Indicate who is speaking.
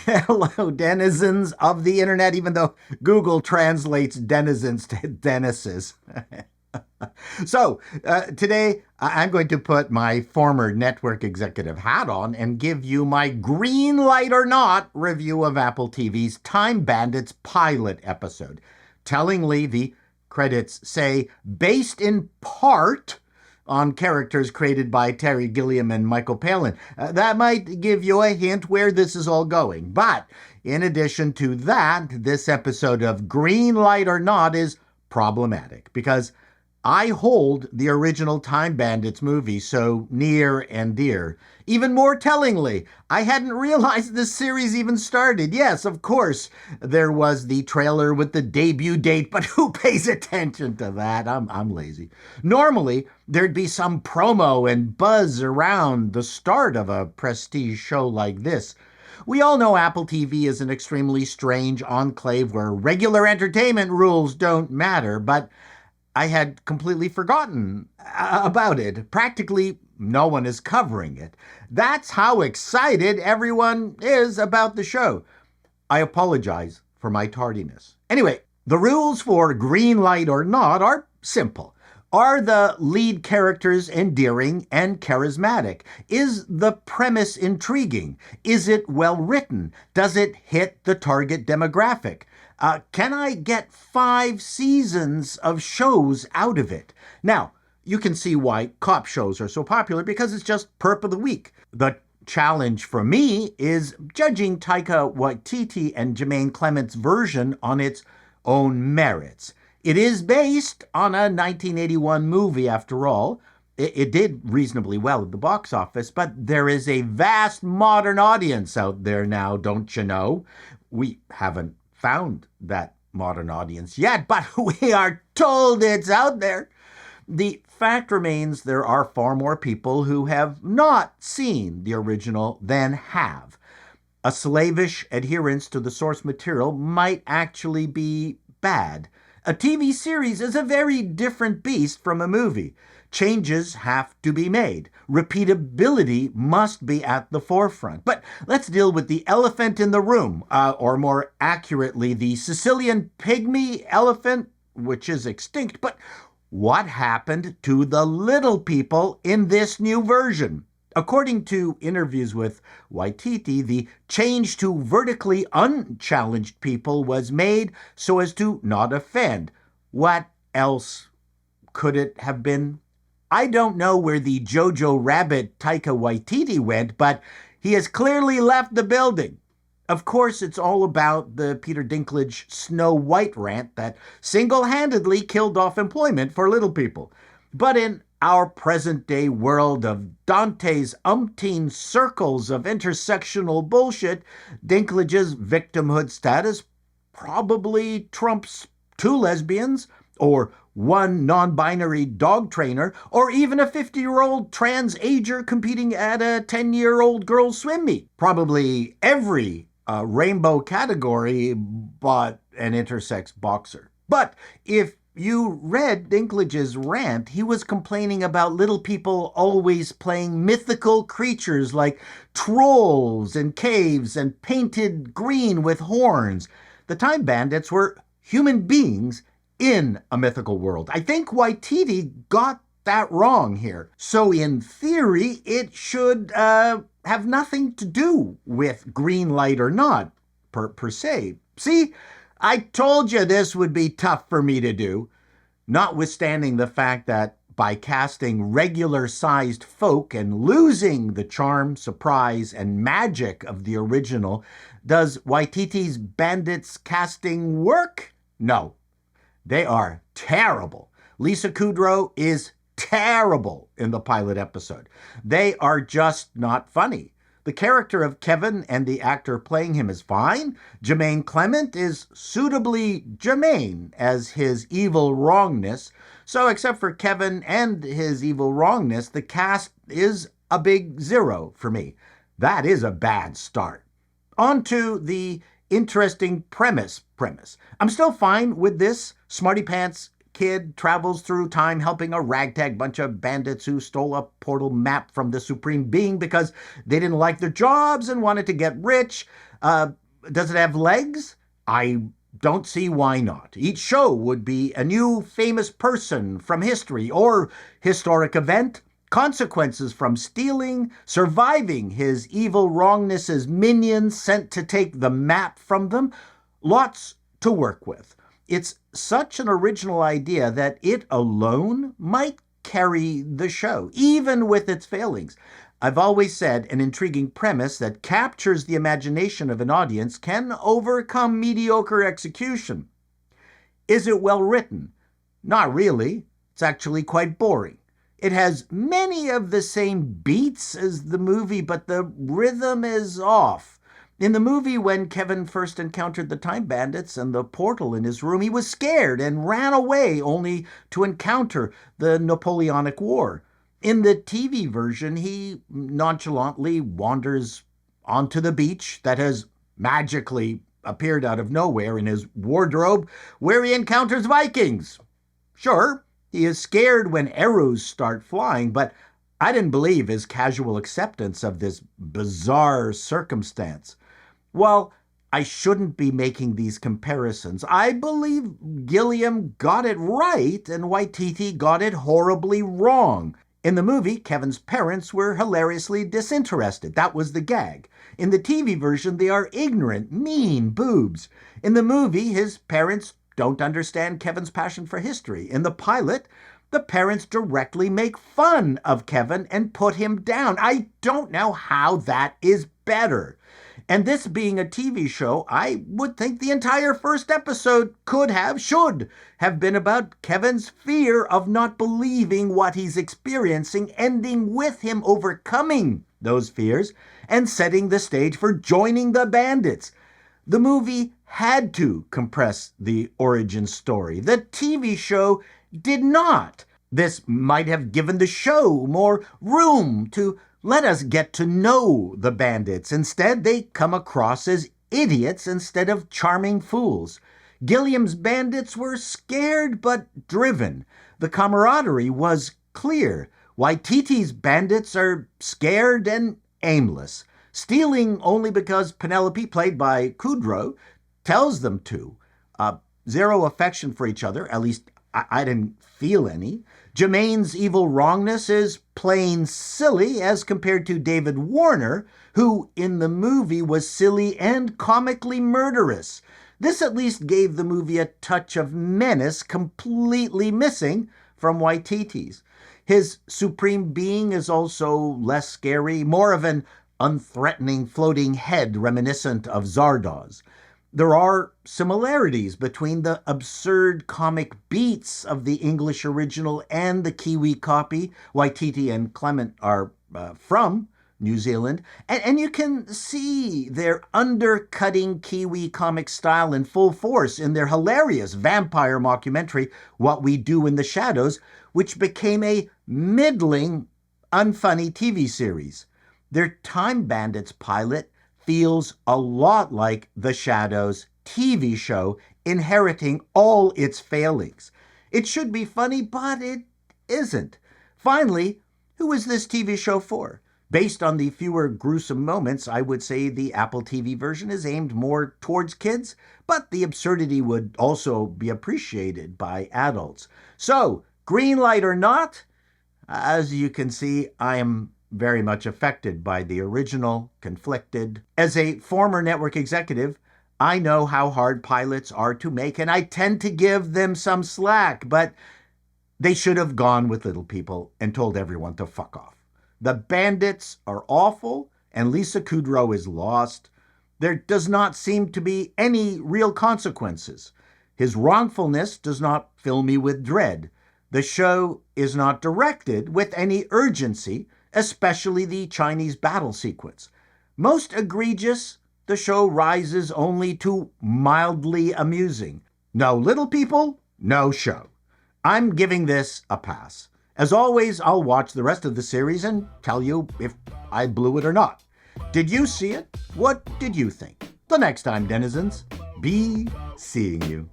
Speaker 1: Hello, denizens of the internet, even though Google translates denizens to denises. Today I'm going to put my former network executive hat on and give you my green light or not review of Apple TV's Time Bandits pilot episode. Tellingly, the credits say, based in part on characters created by Terry Gilliam and Michael Palin. That might give you a hint where this is all going. But in addition to that, this episode of Green Light or Not is problematic because I hold the original Time Bandits movie so near and dear. Even more tellingly, I hadn't realized this series even started. Yes, of course, there was the trailer with the debut date, but who pays attention to that? I'm lazy. Normally, there'd be some promo and buzz around the start of a prestige show like this. We all know Apple TV is an extremely strange enclave where regular entertainment rules don't matter, but I had completely forgotten about it. Practically no one is covering it. That's how excited everyone is about the show. I apologize for my tardiness. Anyway, the rules for Green Light or Not are simple. Are the lead characters endearing and charismatic? Is the premise intriguing? Is it well written? Does it hit the target demographic? Can I get 5 seasons of shows out of it? Now, you can see why cop shows are so popular because it's just perp of the week. The challenge for me is judging Taika Waititi and Jermaine Clement's version on its own merits. It is based on a 1981 movie, after all. It did reasonably well at the box office, but there is a vast modern audience out there now, don't you know? We haven't found that modern audience yet, but we are told it's out there. The fact remains there are far more people who have not seen the original than have. A slavish adherence to the source material might actually be bad. A TV series is a very different beast from a movie. Changes have to be made. Repeatability must be at the forefront. But let's deal with the elephant in the room, or more accurately, the Sicilian pygmy elephant, which is extinct. But what happened to the little people in this new version? According to interviews with Waititi, the change to vertically unchallenged people was made so as to not offend. What else could it have been? I don't know where the Jojo Rabbit Taika Waititi went, but he has clearly left the building. Of course, it's all about the Peter Dinklage Snow White rant that single-handedly killed off employment for little people. But in our present-day world of Dante's umpteen circles of intersectional bullshit, Dinklage's victimhood status probably trumps 2 lesbians, or 1 non-binary dog trainer, or even a 50-year-old trans ager competing at a 10-year-old girls' swim meet. Probably every rainbow category but an intersex boxer. But if you read Dinklage's rant, he was complaining about little people always playing mythical creatures like trolls in caves and painted green with horns. The Time Bandits were human beings in a mythical world. I think Waititi got that wrong here. So in theory, it should have nothing to do with Green Light or Not, per se. See, I told you this would be tough for me to do, notwithstanding the fact that by casting regular-sized folk and losing the charm, surprise, and magic of the original, does Waititi's Bandits casting work? No. They are terrible. Lisa Kudrow is terrible in the pilot episode. They are just not funny. The character of Kevin and the actor playing him is fine. Jermaine Clement is suitably Jermaine as his evil wrongness. So except for Kevin and his evil wrongness, the cast is a big 0 for me. That is a bad start. On to the interesting premise. I'm still fine with this smarty pants kid travels through time helping a ragtag bunch of bandits who stole a portal map from the Supreme Being because they didn't like their jobs and wanted to get rich. Does it have legs? I don't see why not. Each show would be a new famous person from history or historic event, consequences from stealing, surviving his evil wrongness' minions sent to take the map from them. Lots to work with. It's such an original idea that it alone might carry the show, even with its failings. I've always said an intriguing premise that captures the imagination of an audience can overcome mediocre execution. Is it well written? Not really. It's actually quite boring. It has many of the same beats as the movie, but the rhythm is off. In the movie, when Kevin first encountered the Time Bandits and the portal in his room, he was scared and ran away only to encounter the Napoleonic War. In the TV version, he nonchalantly wanders onto the beach that has magically appeared out of nowhere in his wardrobe, where he encounters Vikings. Sure, he is scared when arrows start flying, but I didn't believe his casual acceptance of this bizarre circumstance. While I shouldn't be making these comparisons, I believe Gilliam got it right and Waititi got it horribly wrong. In the movie, Kevin's parents were hilariously disinterested. That was the gag. In the TV version, they are ignorant, mean boobs. In the movie, his parents don't understand Kevin's passion for history. In the pilot, the parents directly make fun of Kevin and put him down. I don't know how that is better. And this being a TV show, I would think the entire first episode should have been about Kevin's fear of not believing what he's experiencing, ending with him overcoming those fears and setting the stage for joining the Bandits. The movie had to compress the origin story. The TV show did not. This might have given the show more room to let us get to know the bandits. Instead, they come across as idiots instead of charming fools. Gilliam's bandits were scared but driven. The camaraderie was clear. Waititi's bandits are scared and aimless, stealing only because Penelope, played by Kudrow, tells them to. Zero affection for each other, at least I didn't feel any. Jermaine's evil wrongness is plain silly as compared to David Warner, who in the movie was silly and comically murderous. This at least gave the movie a touch of menace completely missing from Waititi's. His supreme being is also less scary, more of an unthreatening floating head reminiscent of Zardoz. There are similarities between the absurd comic beats of the English original and the Kiwi copy. Waititi and Clement are from New Zealand, and you can see their undercutting Kiwi comic style in full force in their hilarious vampire mockumentary, What We Do in the Shadows, which became a middling, unfunny TV series. Their Time Bandits pilot feels a lot like The Shadows TV show, inheriting all its failings. It should be funny, but it isn't. Finally, who is this TV show for? Based on the fewer gruesome moments, I would say the Apple TV version is aimed more towards kids, but the absurdity would also be appreciated by adults. So, green light or not, as you can see, I am very much affected by the original, conflicted. As a former network executive, I know how hard pilots are to make, and I tend to give them some slack, but they should have gone with Little People and told everyone to fuck off. The Bandits are awful, and Lisa Kudrow is lost. There does not seem to be any real consequences. His wrongfulness does not fill me with dread. The show is not directed with any urgency, especially the Chinese battle sequence. Most egregious, the show rises only to mildly amusing. No Little People, no show. I'm giving this a pass. As always, I'll watch the rest of the series and tell you if I blew it or not. Did you see it? What did you think? The next time, denizens, be seeing you.